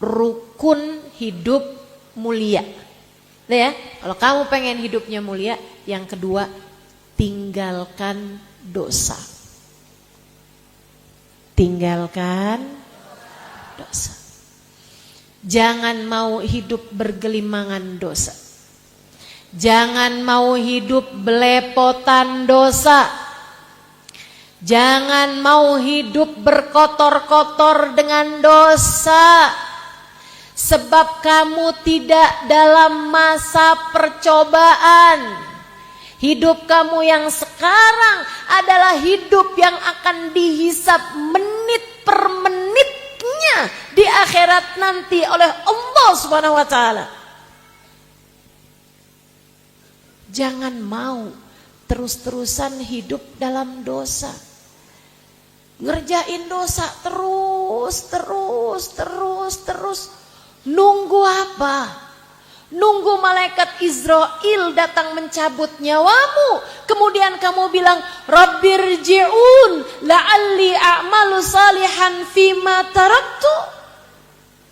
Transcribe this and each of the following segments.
rukun hidup mulia. Ya, kalau kamu pengen hidupnya mulia, yang kedua, tinggalkan dosa. Tinggalkan dosa. Jangan mau hidup bergelimangan dosa. Jangan mau hidup belepotan dosa. Jangan mau hidup berkotor-kotor dengan dosa. Sebab kamu tidak dalam masa percobaan. Hidup kamu yang sekarang adalah hidup yang akan dihisap menit per menitnya di akhirat nanti oleh Allah Subhanahu wa taala. Jangan mau terus-terusan hidup dalam dosa. Ngerjain dosa terus. Nunggu apa? Nunggu malaikat Israel datang mencabut nyawamu. Kemudian kamu bilang, Rabbirji'un la'alli a'malu salihan fima taraktu.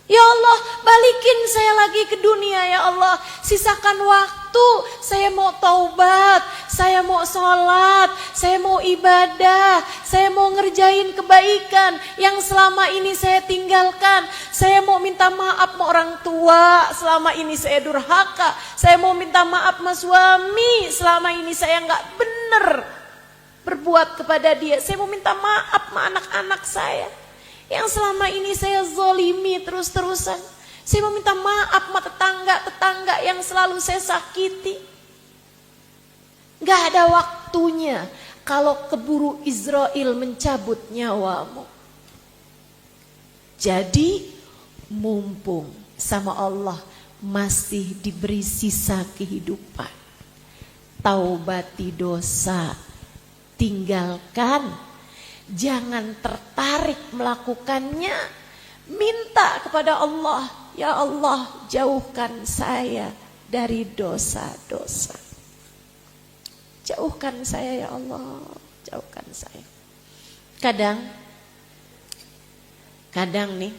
Ya Allah, balikin saya lagi ke dunia ya Allah. Sisakan waktu, saya mau taubat, saya mau sholat, saya mau ibadah, saya mau ngerjain kebaikan yang selama ini saya tinggalkan. Saya mau minta maaf sama orang tua, selama ini saya durhaka. Saya mau minta maaf sama suami, selama ini saya gak benar berbuat kepada dia. Saya mau minta maaf sama anak-anak saya yang selama ini saya zolimi terus-terusan. Saya mau minta maaf sama tetangga-tetangga yang selalu saya sakiti. Gak ada waktunya kalau keburu Israel mencabut nyawamu. Jadi mumpung sama Allah masih diberi sisa kehidupan, taubati dosa, tinggalkan. Jangan tertarik melakukannya. Minta kepada Allah, ya Allah, jauhkan saya dari dosa-dosa. Jauhkan saya ya Allah, jauhkan saya. Kadang nih,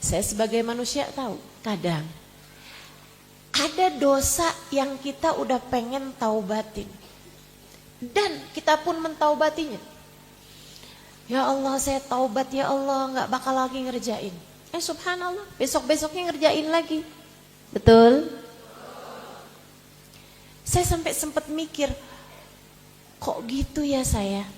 saya sebagai manusia tahu, kadang ada dosa yang kita udah pengen taubatin, dan kita pun mentaubatinya. Ya Allah, saya taubat ya Allah, gak bakal lagi ngerjain. Subhanallah, besok-besoknya ngerjain lagi. Betul? Saya sampai sempat mikir, kok gitu ya saya?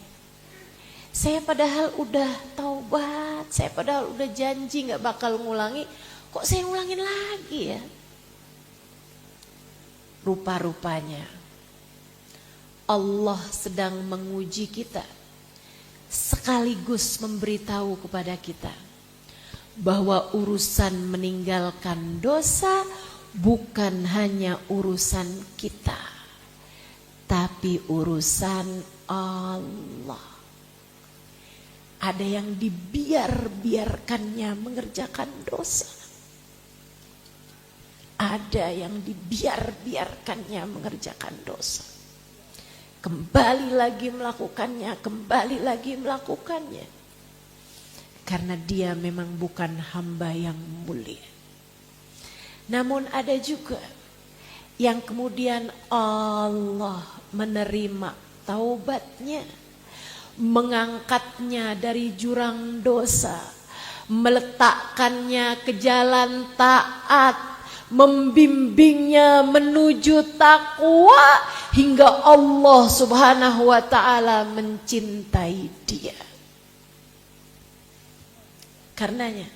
Saya padahal udah taubat, saya padahal udah janji gak bakal ngulangi, kok saya ngulangin lagi ya? Rupa-rupanya Allah sedang menguji kita, sekaligus memberitahu kepada kita bahwa urusan meninggalkan dosa bukan hanya urusan kita, tapi urusan Allah. Ada yang dibiarkannya mengerjakan dosa. Ada yang dibiarkannya mengerjakan dosa. Kembali lagi melakukannya, karena dia memang bukan hamba yang mulia. Namun ada juga yang kemudian Allah menerima taubatnya, mengangkatnya dari jurang dosa, meletakkannya ke jalan taat, membimbingnya menuju takwa, hingga Allah Subhanahu wa ta'ala mencintai dia. Karenanya,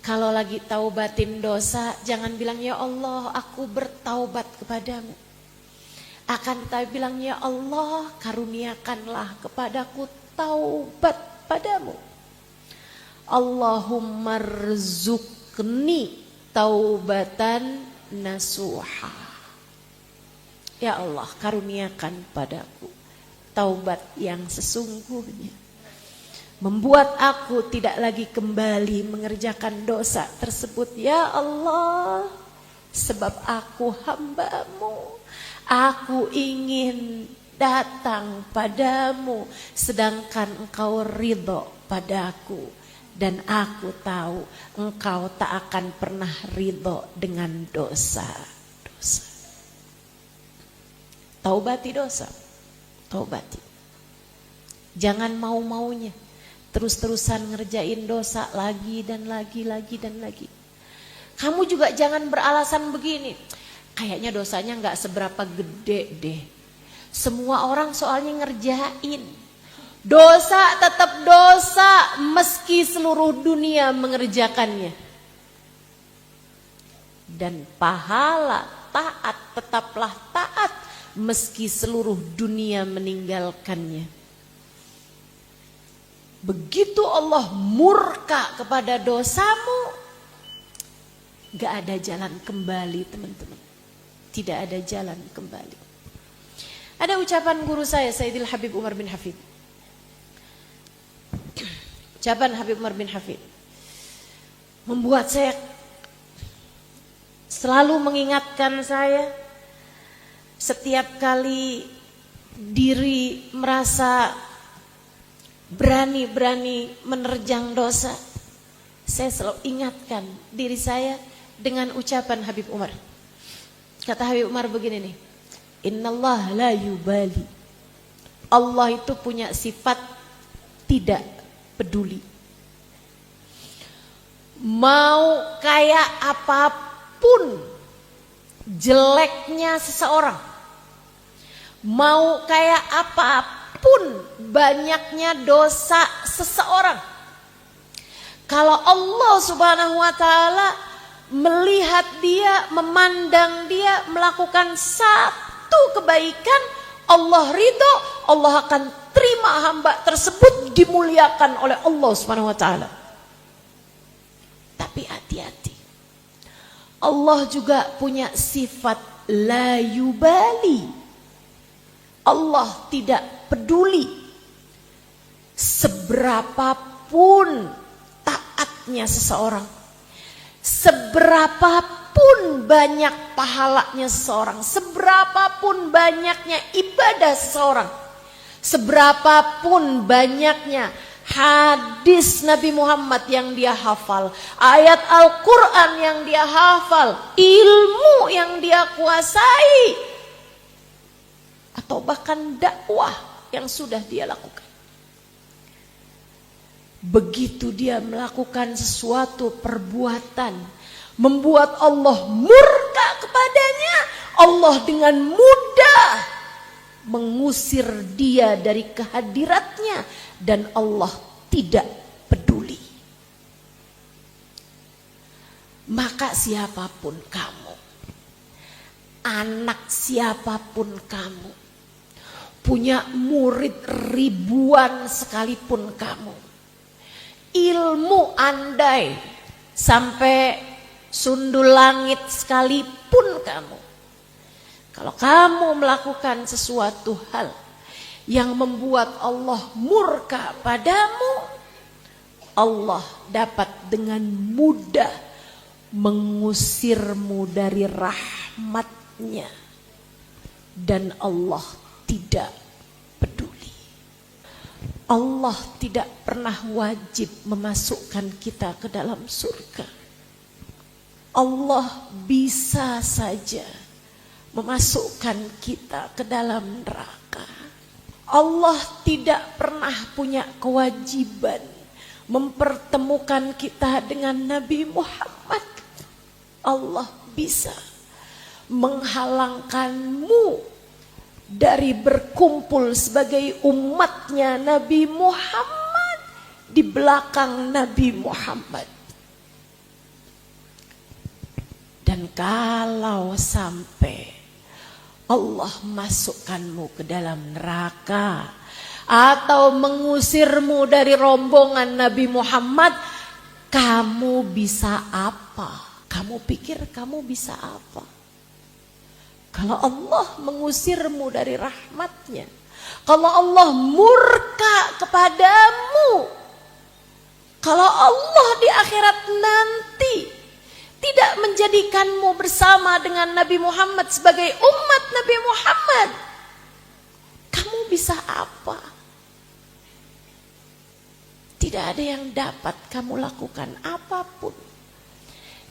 kalau lagi taubatin dosa, jangan bilang ya Allah aku bertaubat kepadamu. Akan tetapi bilang ya Allah karuniakanlah kepadaku taubat padamu. Allahumma rzuqni taubatan nasuha. Ya Allah, karuniakan padaku taubat yang sesungguhnya, membuat aku tidak lagi kembali mengerjakan dosa tersebut. Ya Allah, sebab aku hamba-Mu, aku ingin datang padamu sedangkan Engkau ridho padaku. Dan aku tahu engkau tak akan pernah ridho dengan dosa-dosa. Taubati dosa, taubati. Jangan mau-maunya terus-terusan ngerjain dosa lagi dan lagi dan lagi. Kamu juga jangan beralasan begini, kayaknya dosanya gak seberapa gede deh. Semua orang soalnya ngerjain. Dosa tetap dosa meski seluruh dunia mengerjakannya. Dan pahala taat tetaplah taat meski seluruh dunia meninggalkannya. Begitu Allah murka kepada dosamu, gak ada jalan kembali teman-teman. Tidak ada jalan kembali. Ada ucapan guru saya, Sayyidil Habib Umar bin Hafid. Ucapan Habib Umar bin Hafid membuat saya selalu mengingatkan saya setiap kali diri merasa berani-berani menerjang dosa. Saya selalu ingatkan diri saya dengan ucapan Habib Umar. Kata Habib Umar begini nih, Innallaha la yubali. Allah itu punya sifat tidak peduli. Mau kayak apapun jeleknya seseorang, mau kayak apapun banyaknya dosa seseorang, kalau Allah Subhanahu wa ta'ala melihat dia, memandang dia melakukan satu kebaikan, Allah ridho, Allah akan terima hamba tersebut dimuliakan oleh Allah Subhanahu wa ta'ala. Tapi hati-hati, Allah juga punya sifat la yubali. Allah tidak peduli seberapapun taatnya seseorang, seberapapun banyak pahalanya seseorang, seberapapun banyaknya ibadah seseorang, seberapapun banyaknya hadis Nabi Muhammad yang dia hafal, ayat Al-Quran yang dia hafal, ilmu yang dia kuasai, atau bahkan dakwah yang sudah dia lakukan. Begitu dia melakukan sesuatu perbuatan membuat Allah murka kepadanya, Allah dengan mudah mengusir dia dari kehadiratnya dan Allah tidak peduli. Maka siapapun kamu, anak siapapun kamu, punya murid ribuan sekalipun kamu, ilmu andai sampai sundul langit sekalipun kamu, kalau kamu melakukan sesuatu hal yang membuat Allah murka padamu, Allah dapat dengan mudah mengusirmu dari rahmatnya dan Allah tidak peduli. Allah tidak pernah wajib memasukkan kita ke dalam surga. Allah bisa saja memasukkan kita ke dalam neraka. Allah tidak pernah punya kewajiban mempertemukan kita dengan Nabi Muhammad. Allah bisa menghalangkanmu dari berkumpul sebagai umatnya Nabi Muhammad di belakang Nabi Muhammad. Dan kalau sampai Allah masukkanmu ke dalam neraka atau mengusirmu dari rombongan Nabi Muhammad, kamu bisa apa? Kamu pikir kamu bisa apa? Kalau Allah mengusirmu dari rahmatnya, kalau Allah murka kepadamu, kalau Allah di akhirat nanti tidak menjadikanmu bersama dengan Nabi Muhammad sebagai umat Nabi Muhammad, kamu bisa apa? Tidak Tidak ada yang dapat kamu lakukan apapun.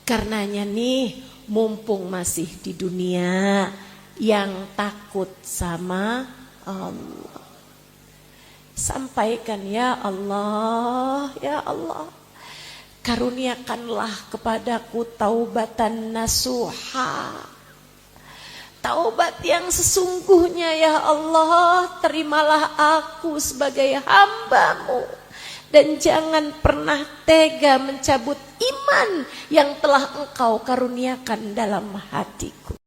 Karenanya nih, mumpung masih di dunia, yang takut sama Allah, sampaikan, ya Allah, ya Allah, karuniakanlah kepadaku taubatan nasuha, taubat yang sesungguhnya, ya Allah. Terimalah aku sebagai hamba-Mu, dan jangan pernah tega mencabut iman yang telah Engkau karuniakan dalam hatiku.